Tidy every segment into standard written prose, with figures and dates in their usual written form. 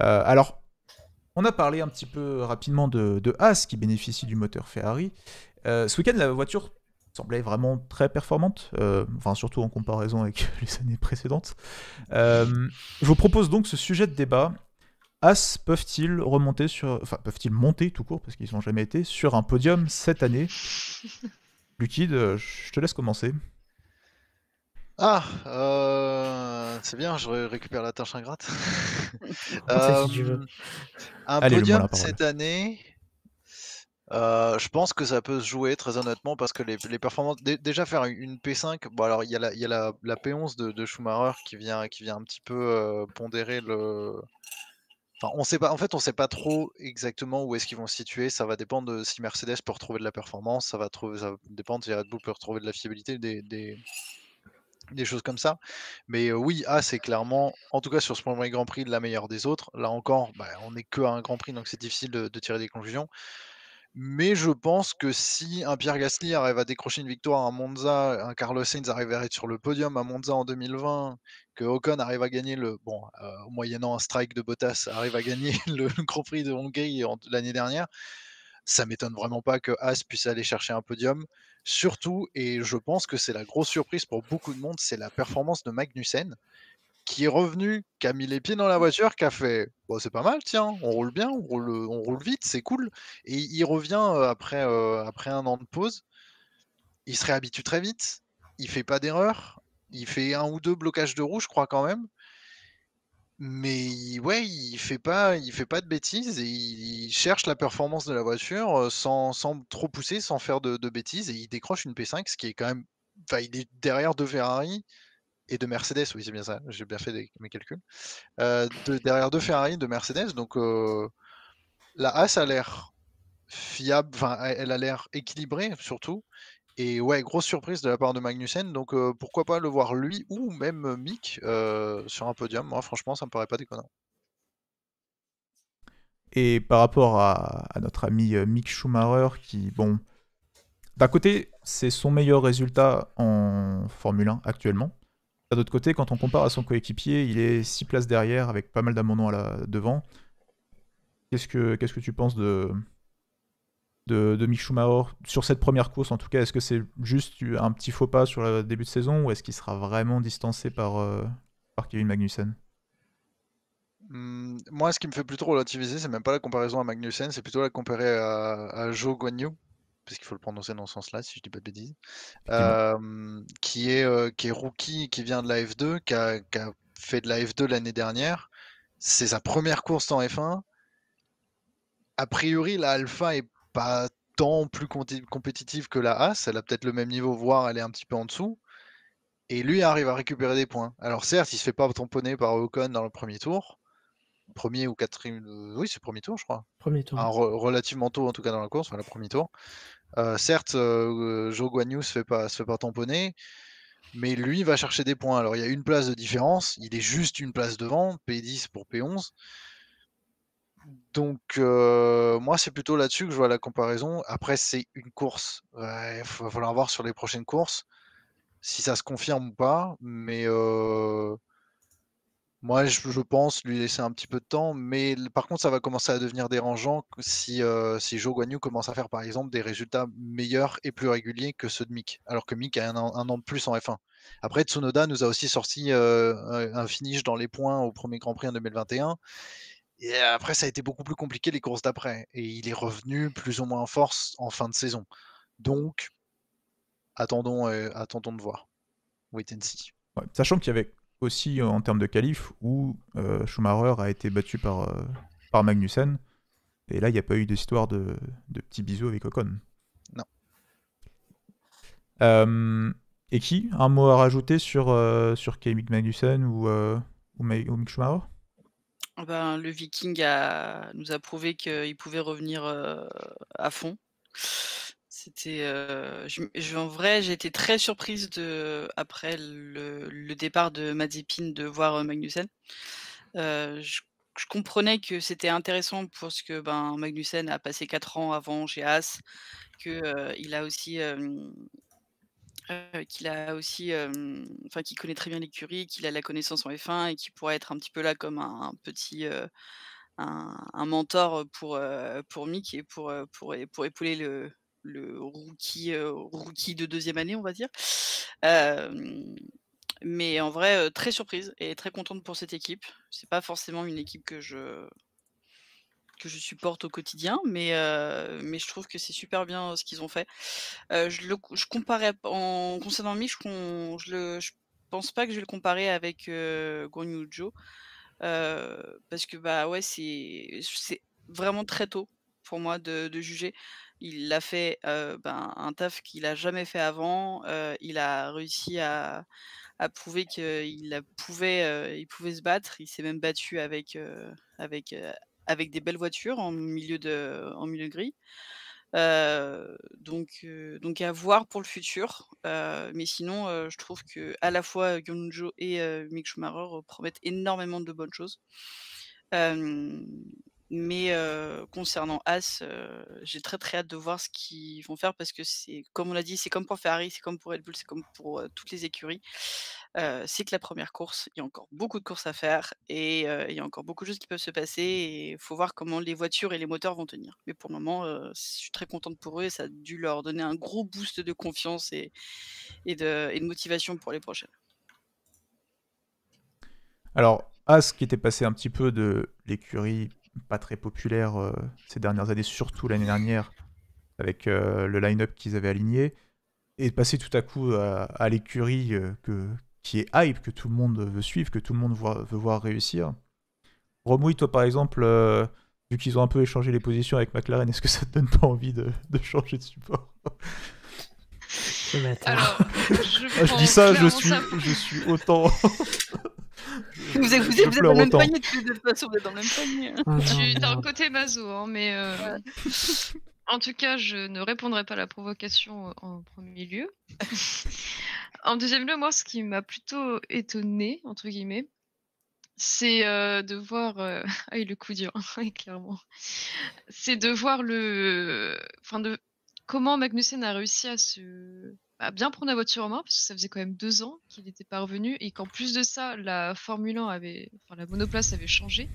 Alors, on a parlé un petit peu rapidement de Haas qui bénéficie du moteur Ferrari. Ce week-end, la voiture semblait vraiment très performante, enfin surtout en comparaison avec les années précédentes. Je vous propose donc ce sujet de débat. As peuvent-ils remonter sur, enfin peuvent-ils monter tout court parce qu'ils n'ont jamais été sur un podium cette année? Liquide, je te laisse commencer. Ah, c'est bien, je récupère la tâche ingrate. C'est si tu veux. Euh, un Allez, le mot à podium la parole. cette année, je pense que ça peut se jouer très honnêtement parce que les performances, déjà faire une P5, bon alors il y a la P11 de Schumacher qui vient un petit peu pondérer le. Enfin, on sait pas, en fait, on sait pas trop exactement où est-ce qu'ils vont se situer. Ça va dépendre de si Mercedes peut retrouver de la performance, ça va dépendre si Red Bull peut retrouver de la fiabilité des choses comme ça. Mais oui, A, c'est clairement, en tout cas sur ce premier Grand Prix, la meilleure des autres. Là encore, bah, on n'est que à un Grand Prix, donc c'est difficile de tirer des conclusions. Mais je pense que si un Pierre Gasly arrive à décrocher une victoire à Monza, un Carlos Sainz arrive à être sur le podium à Monza en 2020, que Ocon arrive à gagner moyennant un strike de Bottas, arrive à gagner le Grand Prix de Hongrie l'année dernière, ça m'étonne vraiment pas que As puisse aller chercher un podium. Surtout, et je pense que c'est la grosse surprise pour beaucoup de monde, c'est la performance de Magnussen, qui est revenu, qui a mis les pieds dans la voiture, qui a fait bon, c'est pas mal, tiens, on roule bien, on roule vite, c'est cool. Et il revient après un an de pause, il se réhabitue très vite, il fait pas d'erreur, il fait un ou deux blocages de roue, je crois quand même. Mais ouais, il fait pas de bêtises et il cherche la performance de la voiture, sans trop pousser, sans faire de bêtises et il décroche une P5, ce qui est quand même, enfin, il est derrière de Ferrari et de Mercedes, oui, c'est bien ça, j'ai bien fait mes calculs. Derrière 2 Ferrari, de Mercedes, donc la Haas a l'air fiable, enfin, elle a l'air équilibrée surtout et ouais, grosse surprise de la part de Magnussen, donc pourquoi pas le voir lui ou même Mick, sur un podium. Moi franchement, ça me paraît pas déconnant. Et par rapport à notre ami Mick Schumacher, qui, bon, d'un côté, c'est son meilleur résultat en Formule 1 actuellement. D'un autre côté, quand on compare à son coéquipier, il est 6 places derrière avec pas mal d'abandons devant. Qu'est-ce que tu penses de Mick Schumacher sur cette première course en tout cas? Est-ce que c'est juste un petit faux pas sur le début de saison ou est-ce qu'il sera vraiment distancé par Kevin Magnussen? Moi, ce qui me fait plutôt relativiser, c'est même pas la comparaison à Magnussen, c'est plutôt la comparer à Zhou Guanyu, parce qu'il faut le prononcer dans ce sens-là, si je dis pas de bêtises, Effectivement. qui est rookie, qui vient de la F2, qui a fait de la F2 l'année dernière. C'est sa première course en F1. A priori, la Alpha est pas tant plus compétitive que la As. Elle a peut-être le même niveau, voire elle est un petit peu en dessous. Et lui arrive à récupérer des points. Alors certes, il se fait pas tamponner par Ocon dans le premier tour. Premier ou quatrième. Oui, c'est le premier tour, je crois. Premier tour. Enfin, relativement tôt, en tout cas, dans la course, enfin, le premier tour. Certes, Zhou Guanyu se fait pas tamponner, mais lui va chercher des points. Alors, il y a une place de différence. Il est juste une place devant, P10 pour P11. Donc, moi, c'est plutôt là-dessus que je vois la comparaison. Après, c'est une course. Ouais, il va falloir voir sur les prochaines courses si ça se confirme ou pas. Mais moi, je pense lui laisser un petit peu de temps. Mais par contre, ça va commencer à devenir dérangeant si Zhou Guanyu commence à faire, par exemple, des résultats meilleurs et plus réguliers que ceux de Mick. Alors que Mick a un an de plus en F1. Après, Tsunoda nous a aussi sorti un finish dans les points au premier Grand Prix en 2021. Et après, ça a été beaucoup plus compliqué les courses d'après. Et il est revenu plus ou moins en force en fin de saison. Donc, attendons de voir. Wait and see. Ouais. Sachant qu'il y avait aussi en termes de qualif où Schumacher a été battu par Magnussen. Et là, il n'y a pas eu d'histoire de petits bisous avec Ocon. Non. Euh, et qui? Un mot à rajouter sur Kevin Magnussen ou Mick Schumacher? Ben, le Viking nous a prouvé qu'il pouvait revenir à fond. C'était, en vrai, j'ai été très surprise après le départ de Mazepin de voir Magnussen. Je comprenais que c'était intéressant parce que ben, Magnussen a passé 4 ans avant chez Haas, que il a aussi qu'il a aussi, enfin qui connaît très bien l'écurie, qu'il a la connaissance en F1 et qui pourrait être un petit peu là comme un petit, un mentor, pour Mick et pour épauler le rookie de deuxième année, on va dire. Hem, mais en vrai, très surprise et très contente pour cette équipe. C'est pas forcément une équipe que je supporte au quotidien, mais je trouve que c'est super bien, ce qu'ils ont fait. Je comparais en concernant Mick, je pense pas que je vais le comparer avec, Guan Yu Zhou. Parce que, bah, ouais, c'est vraiment très tôt pour moi de juger. Il a fait, ben, un taf qu'il a jamais fait avant, il a réussi à prouver il pouvait se battre. Il s'est même battu avec, avec des belles voitures en milieu de grille. Donc à voir pour le futur, mais sinon, je trouve qu'à la fois Gyunjo et Mick Schumacher, promettent énormément de bonnes choses. Hem, mais concernant As, j'ai très, très hâte de voir ce qu'ils vont faire parce que c'est comme on l'a dit, c'est comme pour Ferrari, c'est comme pour Red Bull, c'est comme pour, toutes les écuries. C'est que la première course, il y a encore beaucoup de courses à faire et il y a encore beaucoup de choses qui peuvent se passer et il faut voir comment les voitures et les moteurs vont tenir. Mais pour le moment, je suis très contente pour eux et ça a dû leur donner un gros boost de confiance et de motivation pour les prochaines. Alors, As qui était passé un petit peu de l'écurie pas très populaire ces dernières années, surtout l'année dernière, avec le line-up qu'ils avaient aligné, est passé tout à coup à l'écurie qui est hype, que tout le monde veut suivre, que tout le monde veut voir réussir. Romouille, toi par exemple, vu qu'ils ont un peu échangé les positions avec McLaren, est-ce que ça te donne pas envie de changer de support? Ce matin. Alors, Je dis ça, je suis autant. Vous êtes Je dans le pleure même autant. panier de toute façon, vous êtes dans le même panier. Ah, non, je suis d'un merde. côté maso, hein, mais en tout cas, je ne répondrai pas à la provocation en premier lieu. En deuxième lieu, moi, ce qui m'a plutôt étonnée, entre guillemets, c'est de voir. Ah oui, le coup dur, clairement. C'est de voir comment Magnussen a réussi à bien prendre la voiture en main, parce que ça faisait quand même 2 ans qu'il n'était pas revenu, et qu'en plus de ça, la Formule 1 la monoplace avait changé.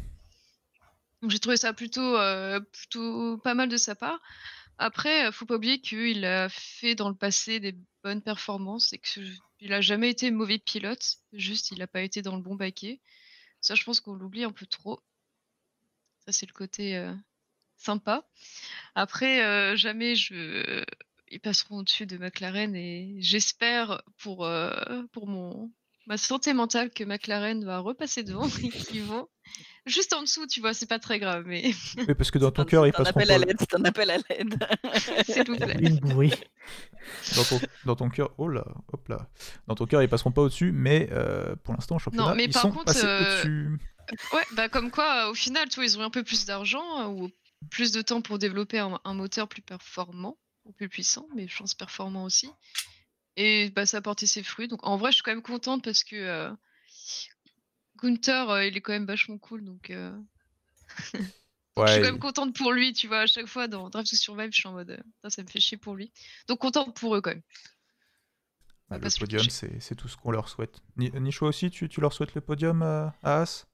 Donc j'ai trouvé ça plutôt pas mal de sa part. Après, faut pas oublier qu'il a fait dans le passé des bonnes performances et qu'il a jamais été mauvais pilote. Juste, il a pas été dans le bon baquet. Ça, je pense qu'on l'oublie un peu trop. Ça, c'est le côté sympa. Après, jamais ils passeront au-dessus de McLaren et j'espère pour ma santé mentale que McLaren va repasser devant et qu'ils vont juste en dessous, tu vois, c'est pas très grave, mais Oui, parce que dans ton C'est cœur, ils un passeront appel à pas. l'aide, c'est un appel à l'aide. s'il vous plaît. Une bouée. Dans ton cœur, oh là, hop là. Dans ton cœur, ils passeront pas au-dessus, mais pour l'instant, au championnat, Non, mais ils par sont contre, passés au-dessus. ouais, bah comme quoi, au final, tu vois, ils ont eu un peu plus d'argent ou plus de temps pour développer un moteur plus performant ou plus puissant, mais je pense performant aussi. Et bah, ça a porté ses fruits. Donc en vrai, je suis quand même contente parce que Gunther, il est quand même vachement cool. Donc je suis quand même Ouais, contente pour lui, tu vois. À chaque fois dans Drive to Survive, je suis en mode putain, ça me fait chier pour lui. Donc contente pour eux quand même. On va le pas se le podium, cacher. c'est tout ce qu'on leur souhaite. Nicho aussi, tu leur souhaites le podium à As?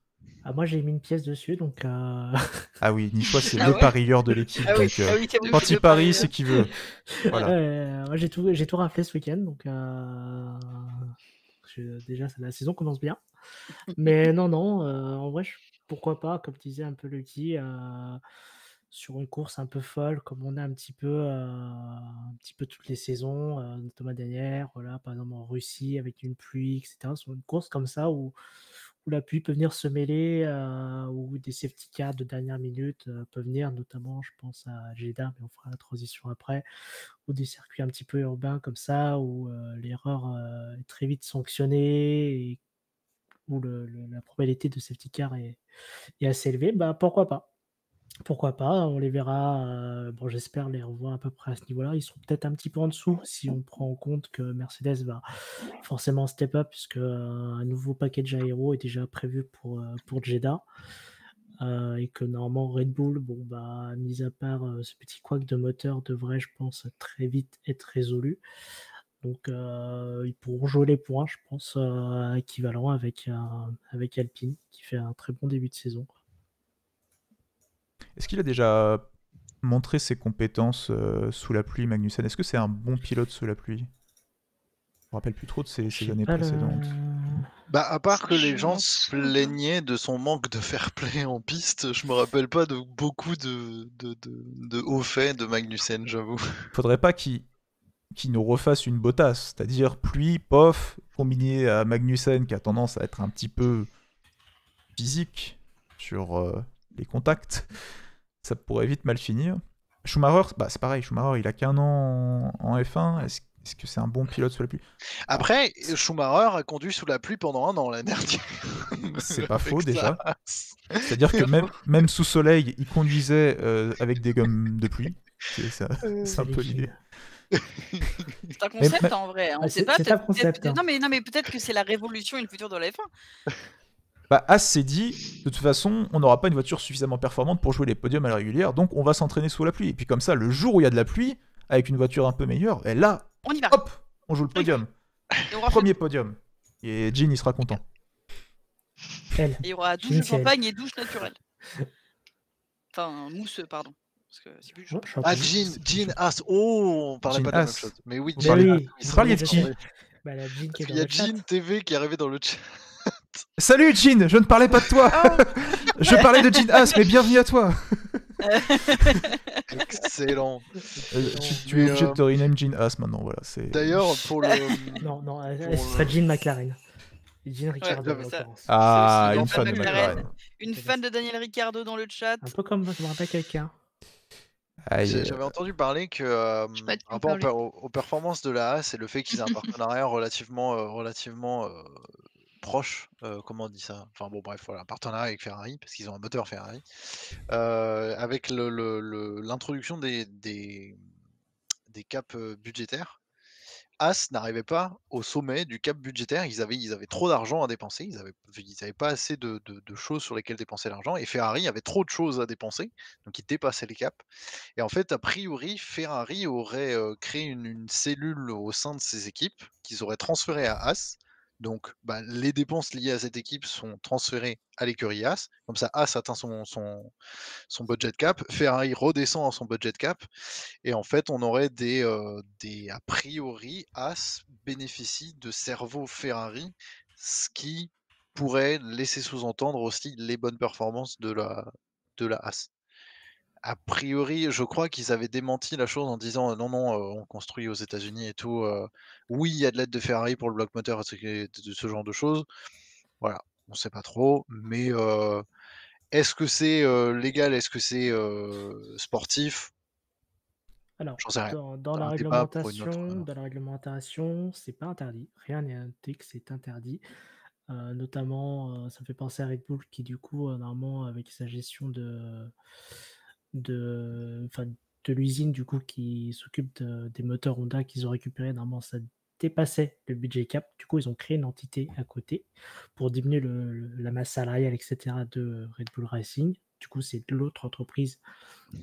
Ah, moi, j'ai mis une pièce dessus, donc. Ah oui, Nichois, c'est Ah le ouais parieur de l'équipe, Ah oui, donc ah oui, c'est quand il parie, c'est qu'il veut. Voilà. Moi, j'ai tout raflé ce week-end, donc déjà, la saison commence bien. Mais non, en vrai, pourquoi pas, comme disait un peu Lucky, sur une course un peu folle, comme on a un petit peu toutes les saisons, notamment dernière, voilà, par exemple en Russie avec une pluie, etc. Sur une course comme ça où la pluie peut venir se mêler, où des safety cars de dernière minute peuvent venir, notamment, je pense à Jeddah, mais on fera la transition après, ou des circuits un petit peu urbains comme ça, où l'erreur est très vite sanctionnée et où la probabilité de safety car est assez élevée, bah pourquoi pas? Pourquoi pas? On les verra, bon, j'espère les revoir à peu près à ce niveau-là. Ils seront peut-être un petit peu en dessous si on prend en compte que Mercedes va forcément step up puisque, un nouveau package aéro est déjà prévu pour Jeddah, et que normalement Red Bull, bon, bah, mis à part, ce petit couac de moteur devrait, je pense, très vite être résolu. Donc ils pourront jouer les points, je pense, équivalent avec Alpine, qui fait un très bon début de saison. Est-ce qu'il a déjà montré ses compétences sous la pluie, Magnussen? Est-ce que c'est un bon pilote sous la pluie? Je me rappelle plus trop de ses Je sais années pas précédentes. Bah, à part que les Je gens m'en se souviens. plaignaient de son manque de fair play en piste, je me rappelle pas de beaucoup de hauts faits de Magnussen, j'avoue. Faudrait pas qu'il nous refasse une Bottas, c'est-à-dire pluie, pof, combiné à Magnussen qui a tendance à être un petit peu physique sur les contacts. Ça pourrait vite mal finir. Schumacher, bah c'est pareil, Schumacher il a qu'un an en F1, est-ce que c'est un bon pilote sous la pluie? Après, Schumacher a conduit sous la pluie pendant un an l'année dernière. C'est pas Avec faux sa déjà. Haas. C'est-à-dire que même sous soleil, il conduisait avec des gommes de pluie. C'est un peu Salut, l'idée. Gilles. C'est un concept en vrai. On Ah, sait c'est pas. un concept, hein. Non mais peut-être que c'est la révolution et le futur de la F1. Bah, As s'est dit, de toute façon, on n'aura pas une voiture suffisamment performante pour jouer les podiums à la régulière, donc on va s'entraîner sous la pluie. Et puis comme ça, le jour où il y a de la pluie, avec une voiture un peu meilleure, et là, On y va. hop, on joue le podium. Et on aura Premier podium. Et Jean, il sera content. Elle. Et il y aura douche de Nickel. champagne et douche naturelle. Enfin, mousse, pardon. Parce que c'est plus chaud. Ah, Jean Haas. Oh, on parlait Jean pas de la même Haas. chose. Mais oui, Vous Mais Jean parliez- Haas, oui, oui, vous parliez de c'est qui vrai. Bah, la Jean qui est Il dans y a le chat. Jean TV qui est arrivé dans le chat. Salut Jean, je ne parlais pas de toi. Je parlais de Jean Haas, mais bienvenue à toi. Excellent. Tu es obligé de te rename Jean Haas maintenant, voilà. D'ailleurs, pour le. Non, Pour ce serait Jean McLaren. Jean Ricciardo, Ouais, en mais ça- l'occurrence. Ah, C'est une aussi fan de une McLaren. Une fan de Daniel Ricciardo dans le chat. Un peu comme je me rappelle quelqu'un. Aïe, J'avais entendu parler que Je sais pas de qui par vous rapport parlez. aux performances de la Haas et le fait qu'ils aient un partenariat relativement proche, comment on dit ça? Enfin bon bref, voilà, un partenariat avec Ferrari, parce qu'ils ont un moteur Ferrari. Avec l'introduction des caps budgétaires, Haas n'arrivait pas au sommet du cap budgétaire. Ils avaient trop d'argent à dépenser. Ils avaient pas assez de choses sur lesquelles dépenser l'argent. Et Ferrari avait trop de choses à dépenser. Donc ils dépassaient les caps. Et en fait, a priori, Ferrari aurait créé une cellule au sein de ses équipes qu'ils auraient transférées à Haas. Donc, bah, les dépenses liées à cette équipe sont transférées à l'écurie Haas. Comme ça, Haas atteint son budget cap. Ferrari redescend à son budget cap. Et en fait, on aurait a priori, Haas bénéficie de cerveau Ferrari, ce qui pourrait laisser sous-entendre aussi les bonnes performances de la Haas. A priori, je crois qu'ils avaient démenti la chose en disant non, non, on construit aux États-Unis et tout. Oui, il y a de l'aide de Ferrari pour le bloc moteur et ce genre de choses. Voilà, on sait pas trop. Mais est-ce que c'est légal? Est-ce que c'est sportif? Alors, J'en sais rien. dans la Un débat pour une réglementation, c'est pas interdit. Rien n'est indiqué que c'est interdit. Notamment, ça me fait penser à Red Bull qui, du coup, normalement, avec sa gestion enfin, de l'usine, du coup, qui s'occupe des moteurs Honda qu'ils ont récupérés, normalement, ça dépassait le budget cap. Du coup, ils ont créé une entité à côté pour diminuer la masse salariale, etc. de Red Bull Racing. Du coup, c'est l'autre entreprise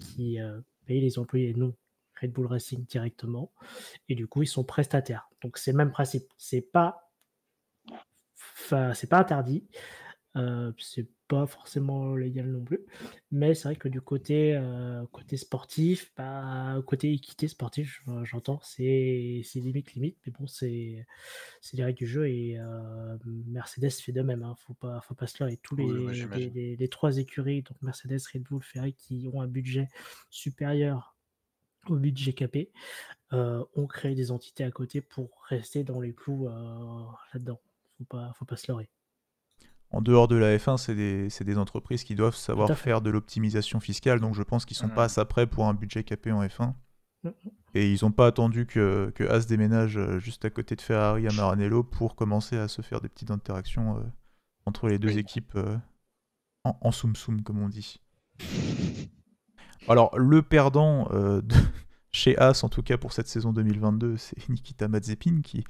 qui paye les employés et non Red Bull Racing directement. Et du coup, ils sont prestataires. Donc, c'est le même principe. C'est pas interdit. C'est pas forcément légal non plus. Mais c'est vrai que du côté sportif, côté équité sportive, j'entends, c'est limite. Mais bon, c'est les règles du jeu et Mercedes fait de même. Hein. Faut pas se leurrer. Tous les trois écuries, donc Mercedes, Red Bull, Ferrari, qui ont un budget supérieur au budget capé, ont créé des entités à côté pour rester dans les clous là-dedans. Faut pas se leurrer. En dehors de la F1, c'est des entreprises qui doivent savoir Tout à fait. faire de l'optimisation fiscale, donc je pense qu'ils sont pas assez prêts pour un budget capé en F1. Et ils n'ont pas attendu que Haas déménage juste à côté de Ferrari à Maranello pour commencer à se faire des petites interactions entre les deux équipes en soum-soum, comme on dit. Alors, le perdant chez Haas, en tout cas pour cette saison 2022, c'est Nikita Mazepin qui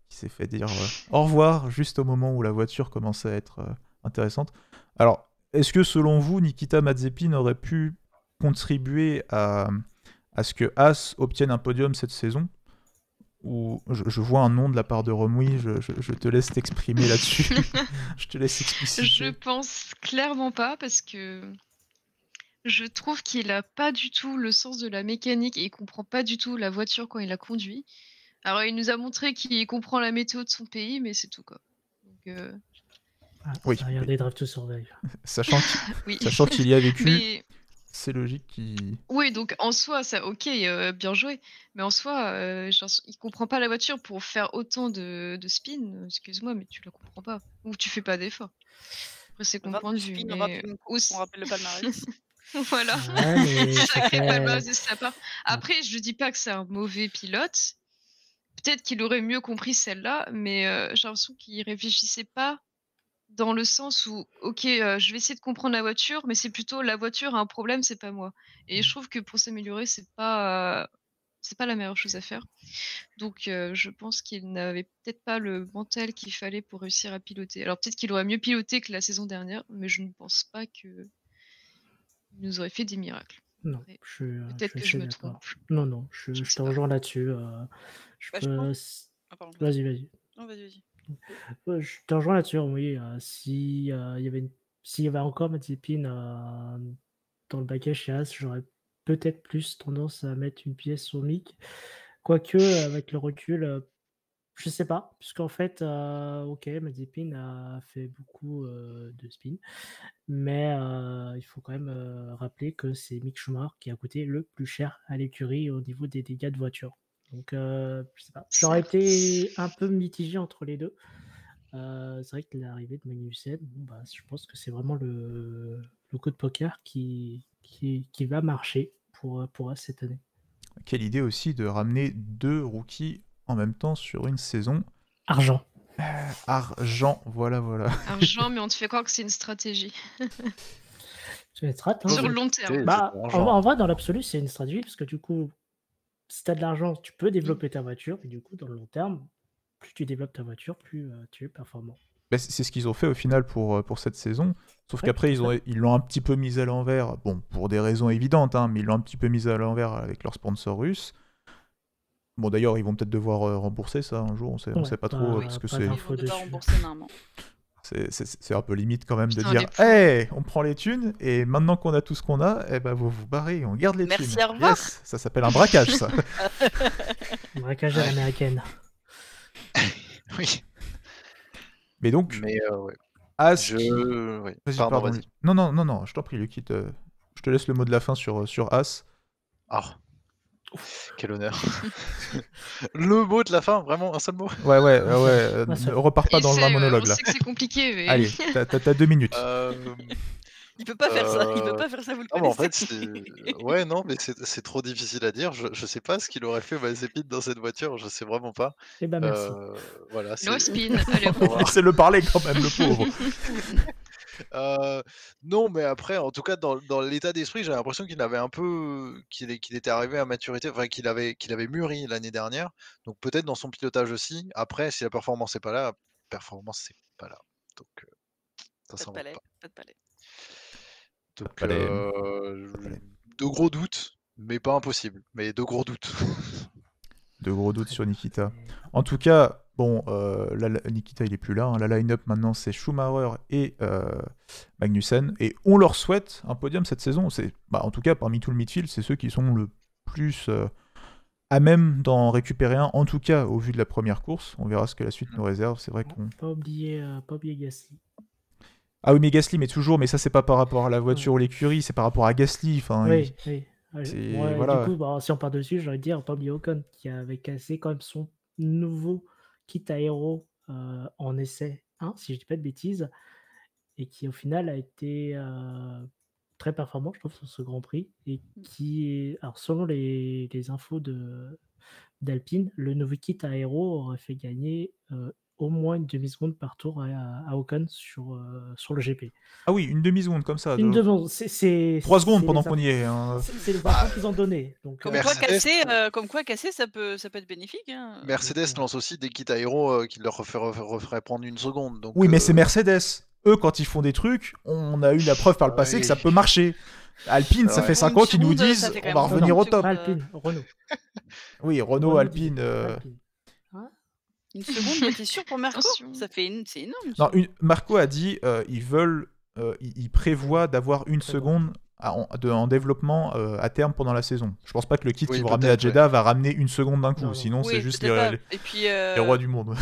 s'est fait dire au revoir juste au moment où la voiture commençait à être intéressante. Alors, est-ce que selon vous, Nikita Mazepin aurait pu contribuer à ce que Haas obtienne un podium cette saison? où je vois un nom de la part de Romui, je te laisse t'exprimer là-dessus. Je te laisse expliciter. Je pense clairement pas parce que je trouve qu'il a pas du tout le sens de la mécanique et il comprend pas du tout la voiture quand il la conduit. Alors il nous a montré qu'il comprend la météo de son pays, mais c'est tout quoi. Donc, Oui. Regardez Drive to Survive. Sachant oui. qu'il y a vécu, Mais c'est logique qu'il... oui, donc en soi, ça, ok, bien joué. Mais en soi, genre, il comprend pas la voiture pour faire autant de spin. Excuse-moi, mais tu la comprends pas. Ou tu fais pas d'effort. Après, c'est mon point de vue. Mais on rappelle le palmarès. voilà. Ouais, mais ça Sacré fait- palmarès de sa part. Après, je dis pas que c'est un mauvais pilote. Peut-être qu'il aurait mieux compris celle-là, mais j'ai l'impression qu'il réfléchissait pas dans le sens où, ok, je vais essayer de comprendre la voiture, mais c'est plutôt la voiture a un problème, c'est pas moi. Et je trouve que pour s'améliorer, c'est pas la meilleure chose à faire. Donc, je pense qu'il n'avait peut-être pas le mental qu'il fallait pour réussir à piloter. Alors peut-être qu'il aurait mieux piloté que la saison dernière, mais je ne pense pas que il nous aurait fait des miracles. Non, Après, je peut-être suis que je assez me d'accord. trompe. Non, je Je te sais pas. rejoins là-dessus. Je Bah, je peux... Ah, pardon. Vas-y. Non, vas-y. Ouais, je te rejoins là-dessus, oui. Si s'il y avait encore Mazepin dans le baquet chez As, j'aurais peut-être plus tendance à mettre une pièce au Mick. Quoique, avec le recul, je sais pas, puisqu'en fait, ok, Mazepin a fait beaucoup de spin, mais il faut quand même rappeler que c'est Mick Schumacher qui a coûté le plus cher à l'écurie au niveau des dégâts de voiture. Donc, je sais pas. J'aurais Certes. été un peu mitigé entre les deux. C'est vrai que l'arrivée de Magnussen, je pense que c'est vraiment le coup de poker qui va marcher pour As cette année. Quelle idée aussi de ramener 2 rookies en même temps sur une saison. Argent. Argent, voilà. Argent, mais on te fait croire que c'est une stratégie. C'est une strat, hein. Sur le long terme. En vrai, dans l'absolu, c'est une stratégie, parce que du coup, si tu as de l'argent, tu peux développer ta voiture, et du coup, dans le long terme, plus tu développes ta voiture, plus tu es performant. Bah, c'est ce qu'ils ont fait au final pour cette saison. Sauf Ouais, qu'après, tout à fait. ils l'ont un petit peu mis à l'envers. Bon, pour des raisons évidentes, hein, mais ils l'ont un petit peu mis à l'envers avec leur sponsor russe. Bon, d'ailleurs, ils vont peut-être devoir rembourser ça un jour. On sait pas trop, parce que pas c'est Ils d'infos vont devoir dessus. rembourser normalement. c'est un peu limite quand même de Putain, dire les pauvres. hey, on prend les thunes, et maintenant qu'on a tout ce qu'on a, eh ben, vous vous barrez, on garde les Merci, thunes. au revoir. Yes, ça s'appelle un braquage, ça. Braquage à l'américaine. Oui, Mais donc, mais ouais. As qui- Oui. Vas-y, Pardon, pardon. vas-y. Non, je t'en prie, Lucky, je te laisse le mot de la fin sur As. Ah, quel honneur. Le mot de la fin, vraiment un seul mot. Ouais, Un seul. ne repars pas dans le Essaie, monologue, on là. sait que c'est compliqué, mais... Allez, t'as 2 minutes. Il peut pas faire ça. Il peut Euh, pas faire ça, vous le Non, mais en connaissez. fait, ouais, non, mais c'est trop difficile à dire. Je sais pas ce qu'il aurait fait Mazepin dans cette voiture, je sais vraiment pas. Eh ben, merci. Voilà, No c'est. spin, allez, Au revoir. Laissez-le parler quand même, le pauvre. Non, mais après, en tout cas, dans l'état d'esprit, j'ai l'impression qu'il avait un peu, qu'il était arrivé à maturité, enfin qu'il avait mûri l'année dernière. Donc peut-être dans son pilotage aussi. Après, si la performance n'est pas là, Donc ça Pas de s'invente palais. pas. Pas de palais. Donc palais. de gros doutes, mais pas impossible. Mais de gros doutes. De gros doutes sur Nikita. En tout cas, bon, Nikita il est plus là. Hein. La line-up maintenant c'est Schumacher et Magnussen. Et on leur souhaite un podium cette saison. En tout cas, parmi tout le midfield, c'est ceux qui sont le plus à même d'en récupérer un. En tout cas, au vu de la première course. On verra ce que la suite nous réserve. C'est vrai qu'on. Pas oublier Gasly. Ah oui, mais Gasly, mais ça c'est pas par rapport à la voiture ou l'écurie, c'est par rapport à Gasly. Enfin, Oui. c'est- voilà. Du coup, si on part dessus, j'aurais dire pas oublier Ocon, qui avait cassé quand même son nouveau kit aéro en essai 1, si je dis pas de bêtises, et qui au final a été très performant, je trouve, sur ce Grand Prix, et qui est, alors selon les infos d'Alpine, le nouveau kit aéro aurait fait gagner au moins une demi-seconde par tour à Ocon sur le GP. Ah oui, une demi-seconde comme ça. Une demi-seconde, c'est 3 secondes c'est pendant les qu'on y est. Hein. c'est les infos qu'ils ont données. Donc, Comme Mercedes, quoi casser, ça peut être bénéfique. Hein. Mercedes lance aussi des kits aéro qui leur referaient prendre une seconde. Donc, Oui, mais c'est Mercedes. Eux, quand ils font des trucs, on a eu la preuve par le passé Oui. que ça peut marcher. Alpine, ça Ouais. fait 5 Une ans qu'ils nous seconde, disent ça fait quand on va même revenir au une top. seconde. Alpine, Renault. Oui, Renault, Renault Alpine. dit Alpine. Une seconde, mais t'es sûr pour Marco? Attention. C'est énorme une Non, seconde. Marco a dit il prévoit d'avoir une Très bon. seconde en développement à terme pendant la saison. Je pense pas que le kit Oui, qu'ils vont ramener à peut-être, ouais. Jeddah va ramener une seconde d'un coup, Non, non. sinon c'est Oui, juste peut-être les pas. Et puis, les rois du monde.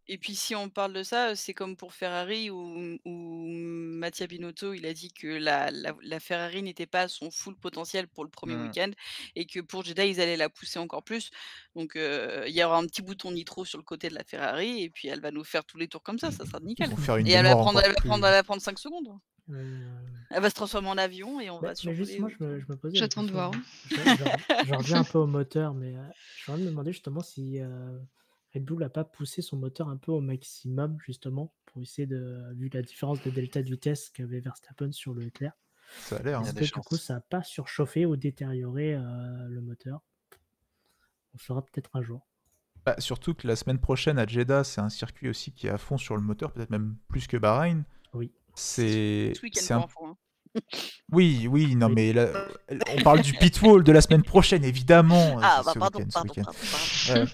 et puis si on parle de ça, c'est comme pour Ferrari où Mattia Binotto, il a dit que la Ferrari n'était pas à son full potentiel pour le premier Hmm. week-end et que pour Jeddah, ils allaient la pousser encore plus. Donc il y aura un petit bouton nitro sur le côté de la Ferrari et puis elle va nous faire tous les tours comme ça sera Ils nickel. vont faire une Et elle va baignoire prendre, encore elle va plus. prendre, elle va prendre 5 secondes. Euh, Elle va se transformer en avion et on va Mais survoler. justement, je me posais la J'attends de question. voir. Je reviens un peu au moteur, mais je suis en train de me demander justement si Red Bull n'a pas poussé son moteur un peu au maximum, justement, pour essayer vu la différence de delta de vitesse qu'avait Verstappen sur le Leclerc. Ça a l'air. Il y a Est-ce des que du coup, chances. ça n'a pas surchauffé ou détérioré le moteur? On le saura peut-être un jour. Bah, surtout que la semaine prochaine à Jeddah, c'est un circuit aussi qui est à fond sur le moteur, peut-être même plus que Bahreïn. Oui. C'est Ce week-end c'est pour un... info. Hein. Oui, non, Oui. mais là, on parle du pitwall de la semaine prochaine, évidemment. Ah, C'est bah ce pardon. week-end.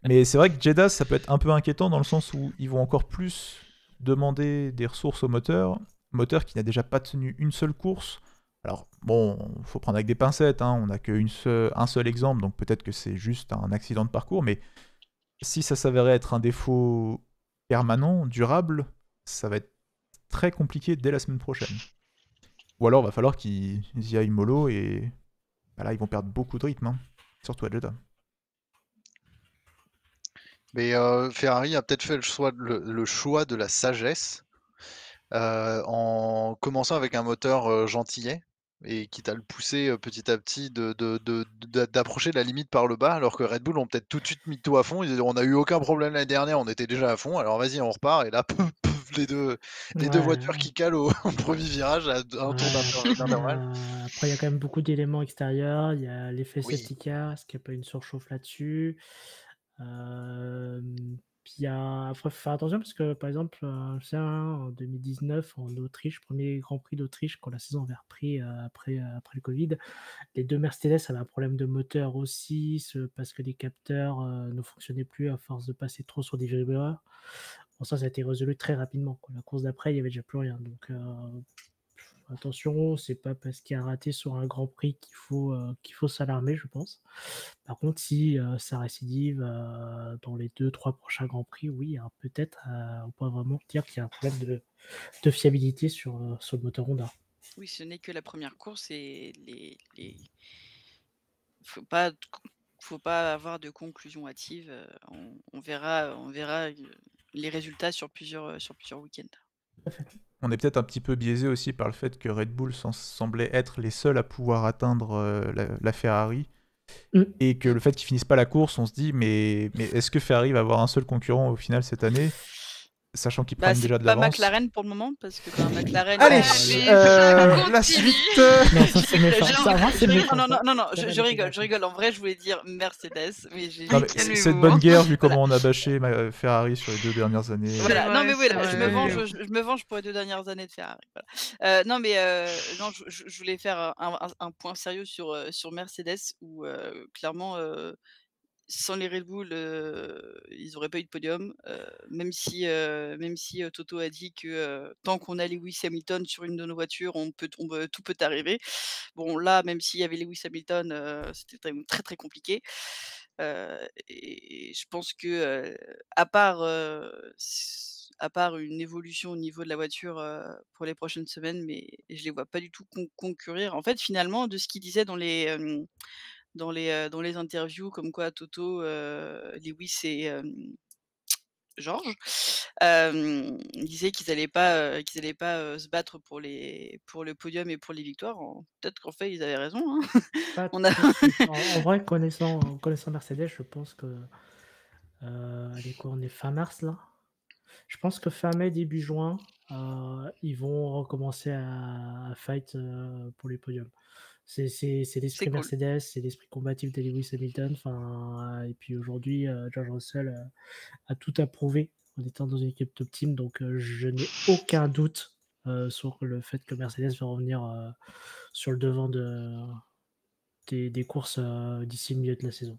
Mais c'est vrai que Jeddah, ça peut être un peu inquiétant dans le sens où ils vont encore plus demander des ressources au moteur qui n'a déjà pas tenu une seule course. Alors bon, faut prendre avec des pincettes, hein, on n'a qu'un seul exemple, donc peut-être que c'est juste un accident de parcours, mais si ça s'avérait être un défaut permanent, durable, ça va être très compliqué dès la semaine prochaine. Ou alors va falloir qu'ils y aillent mollo et bah là ils vont perdre beaucoup de rythme, hein, surtout à Jeddah. Mais Ferrari a peut-être fait le choix de la sagesse en commençant avec un moteur gentillet et quitte à le pousser petit à petit d'approcher la limite par le bas, alors que Red Bull ont peut-être tout de suite mis tout à fond. Ils disaient, on n'a eu aucun problème l'année dernière, on était déjà à fond, alors vas-y, on repart. Et là, pouf, pouf, les deux voitures qui calent au premier virage à un tour d'intervalle. Après, il y a quand même beaucoup d'éléments extérieurs. Il y a l'effet Oui. safety car, est-ce qu'il n'y a pas une surchauffe là-dessus? Puis il y a... Après, faut faire attention parce que, par exemple, je sais, en 2019, en Autriche, premier Grand Prix d'Autriche, quand la saison avait repris après le Covid, les deux Mercedes avaient un problème de moteur aussi, parce que les capteurs ne fonctionnaient plus à force de passer trop sur des vibreurs. Bon, ça a été résolu très rapidement, quoi. La course d'après, il n'y avait déjà plus rien. Donc, attention, c'est pas parce qu'il y a raté sur un Grand Prix qu'il faut s'alarmer, je pense. Par contre, si ça récidive dans les 2-3 prochains Grands Prix, oui, alors peut-être on peut vraiment dire qu'il y a un problème de fiabilité sur le moteur Honda. Oui, ce n'est que la première course et faut pas avoir de conclusion hâtive. On verra les résultats sur plusieurs week-ends. On est peut-être un petit peu biaisé aussi par le fait que Red Bull semblait être les seuls à pouvoir atteindre la Ferrari. Et que le fait qu'ils finissent pas la course, on se dit mais est-ce que Ferrari va avoir un seul concurrent au final cette année, sachant qu'ils prennent déjà de C'est pas l'avance. McLaren pour le moment parce que McLaren. Allez, ça la continue. suite. Non, ça c'est méchant. Ça va, c'est méchant. Non, je rigole. En vrai, je voulais dire Mercedes, mais j'ai. Non, mais Calmez-vous. c'est de bonne guerre vu comment on a bâché Ferrari sur les 2 dernières années. Voilà. vrai, Non mais c'est voilà, je vrai. me venge pour les 2 dernières années de Ferrari. Voilà. Non mais non, je voulais faire un point sérieux sur Mercedes où clairement sans les Red Bull, ils auraient pas eu de podium. Même si Toto a dit que tant qu'on a Lewis Hamilton sur une de nos voitures, tout peut arriver. Bon là, même s'il y avait Lewis Hamilton, c'était quand même très, très compliqué. Et je pense que, à part une évolution au niveau de la voiture, pour les prochaines semaines, mais je les vois pas du tout concourir. En fait, finalement, de ce qu'il disait dans les interviews comme quoi Toto, Lewis et Georges, disaient qu'ils allaient pas, se battre pour le podium et pour les victoires. Peut-être qu'en fait, ils avaient raison, hein. Pas On a tout de suite. En vrai, connaissant Mercedes, je pense que allez quoi, on est fin mars là. Je pense que fin mai, début juin, ils vont recommencer à fight pour les podiums. C'est l'esprit cool. Mercedes, c'est l'esprit combatif de Lewis Hamilton. Et puis aujourd'hui, George Russell a tout approuvé en étant dans une équipe top team. Donc je n'ai aucun doute sur le fait que Mercedes va revenir sur le devant des courses d'ici le milieu de la saison.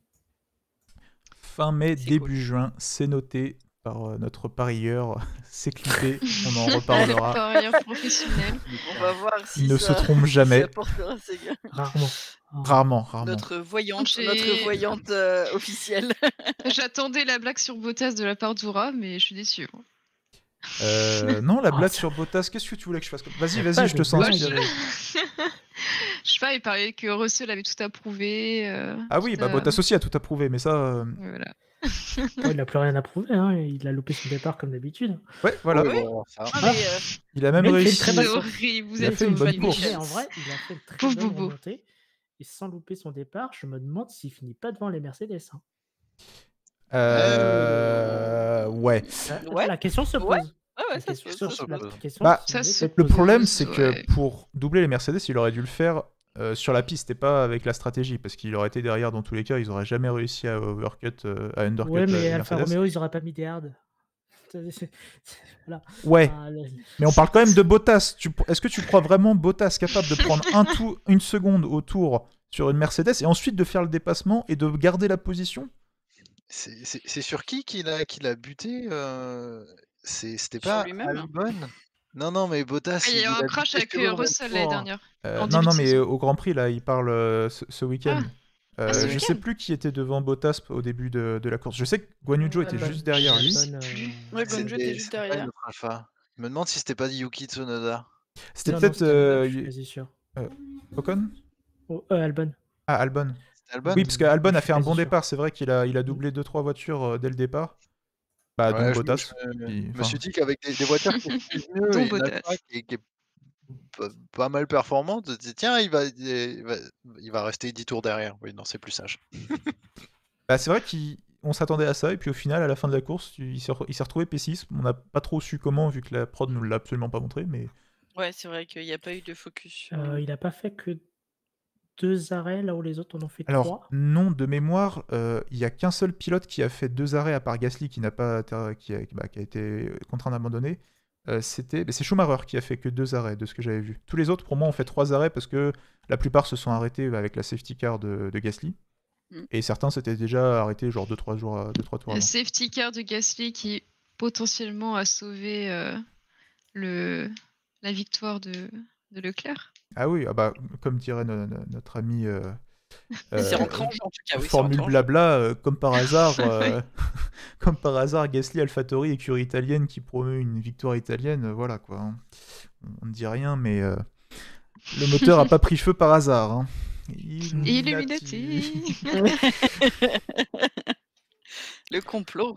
fin mai, C'est début cool. juin, c'est noté par notre parieur, c'est clippé, on en reparlera. Parieur professionnel. On va voir si Il ne se ça, trompe si jamais, ça portera ses gains. Rarement. rarement, rarement. Notre voyante, J'ai- officielle. J'attendais la blague sur Bottas de la part d'Oura, mais je suis déçu. Non, la Ah, blague ça- sur Bottas, qu'est-ce que tu voulais que je fasse Vas-y, Y a vas-y, pas je te de sens blague. inspiré. Je sais pas, il parlait que Russell avait tout approuvé. Ah oui, tout bah a- Bottas aussi a tout approuvé, mais ça... Voilà. il n'a plus rien à prouver, hein. Il a loupé son départ comme d'habitude. Ouais, voilà. Oui, bon, ça. Ah, mais, Il a même Mais il fait une réussi... très C'est bonne course. horrible, vous Il a êtes fait une bonne horrible. course. Mais en vrai, il a fait une très Pauvre bonne bobo. remontée. Et sans louper son départ, je me demande s'il finit pas devant les Mercedes. Hein. Ouais. Ouais. La question se pose. Ouais. Ah ouais, La ça se question, pose. se la pose. question Bah, se ça mérite se d'être Le posée. problème, c'est ouais. que pour doubler les Mercedes, il aurait dû le faire sur la piste et pas avec la stratégie, parce qu'il aurait été derrière dans tous les cas, ils auraient jamais réussi à undercut Ouais, mais les Alfa Mercedes. Romeo, ils auraient pas mis des hard. Voilà. Ouais, Ah, mais on parle quand même de Bottas. Est-ce que tu crois vraiment Bottas capable de prendre une seconde au tour sur une Mercedes et ensuite de faire le dépassement et de garder la position? C'est sur qui qu'il a buté C'était Sur pas lui-même. Albon? Non, mais Bottas, Ah, il y a eu un a crash buté avec sur le même Russell l'année tour. dernière. En Non, début non, de mais saison. au Grand Prix, là, il parle ce week-end. Ah, ce Je sais week-end plus qui était devant Bottas au début de la course. Je sais que Guan Yu Zhou était juste derrière lui. Ouais, Gonjo était juste C'était pas derrière. une autre Alpha. Je me demande si c'était pas Yuki Tsunoda. C'était Non, peut-être je suis quasi sûr. Ocon? Oh, Albon. Ah, Albon. C'était Albon? Oui, parce qu'Albon Je a suis fait un quasi bon sûr. départ. C'est vrai qu'il a doublé 2-3 voitures dès le départ. Bah, Ouais, donc je Bottas. me Puis, suis dit qu'avec des voitures qui sont mieux Dont et une Bottas. Alpha qui est pas mal performante, je me dis, tiens, il va rester 10 tours derrière. Oui, non, c'est plus sage. Bah, c'est vrai qu'on s'attendait à ça. Et puis au final, à la fin de la course, il s'est retrouvé P6. On n'a pas trop su comment, vu que la prod nous l'a absolument pas montré. Mais Ouais, c'est vrai qu'il n'y a pas eu de focus sur. Il a pas fait que 2 arrêts là où les autres en ont fait alors, 3. non, de mémoire, il y a qu'un seul pilote qui a fait 2 arrêts à part Gasly qui n'a pas qui a été contraint d'abandonner. C'est Schumacher qui a fait que 2 arrêts de ce que j'avais vu. Tous les autres, pour moi, ont fait 3 arrêts parce que la plupart se sont arrêtés avec la safety car de Gasly. Et certains s'étaient déjà arrêtés genre 2-3 tours Le avant. safety car de Gasly qui potentiellement a sauvé la victoire de Leclerc. Ah oui, bah, comme dirait notre ami C'est rentré en jeu, en tout cas. Oui, c'est Formule rentré en jeu. blabla, comme par hasard, comme par hasard, Gasly, AlphaTauri, écurie italienne qui promeut une victoire italienne, voilà quoi. Hein. On ne dit rien, mais le moteur a pas pris feu par hasard. Hein. Illuminati. Le complot.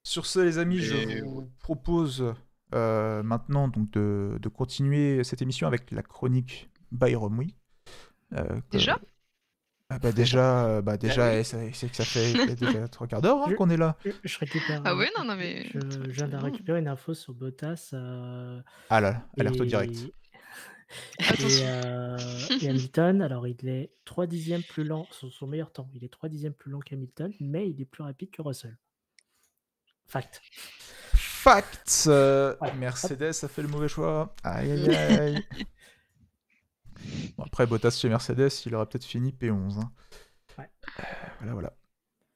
Sur ce, les amis, Et je vous propose maintenant donc de continuer cette émission avec la chronique by Romwi. Déjà Déjà, oui. c'est que ça fait déjà 3 quarts d'heure hein, qu'on est là. Je récupère. Ah ouais, non, mais. Je viens de récupérer une info sur Bottas. Ah là, alerte direct. Et Hamilton, alors il est 3 dixièmes plus lent, son meilleur temps, il est 3 dixièmes plus lent qu'Hamilton, mais il est plus rapide que Russell. Fact. Mercedes a fait le mauvais choix. Aïe aïe aïe. Bon, après, Bottas chez Mercedes, il aurait peut-être fini P11. Hein. Ouais. Voilà.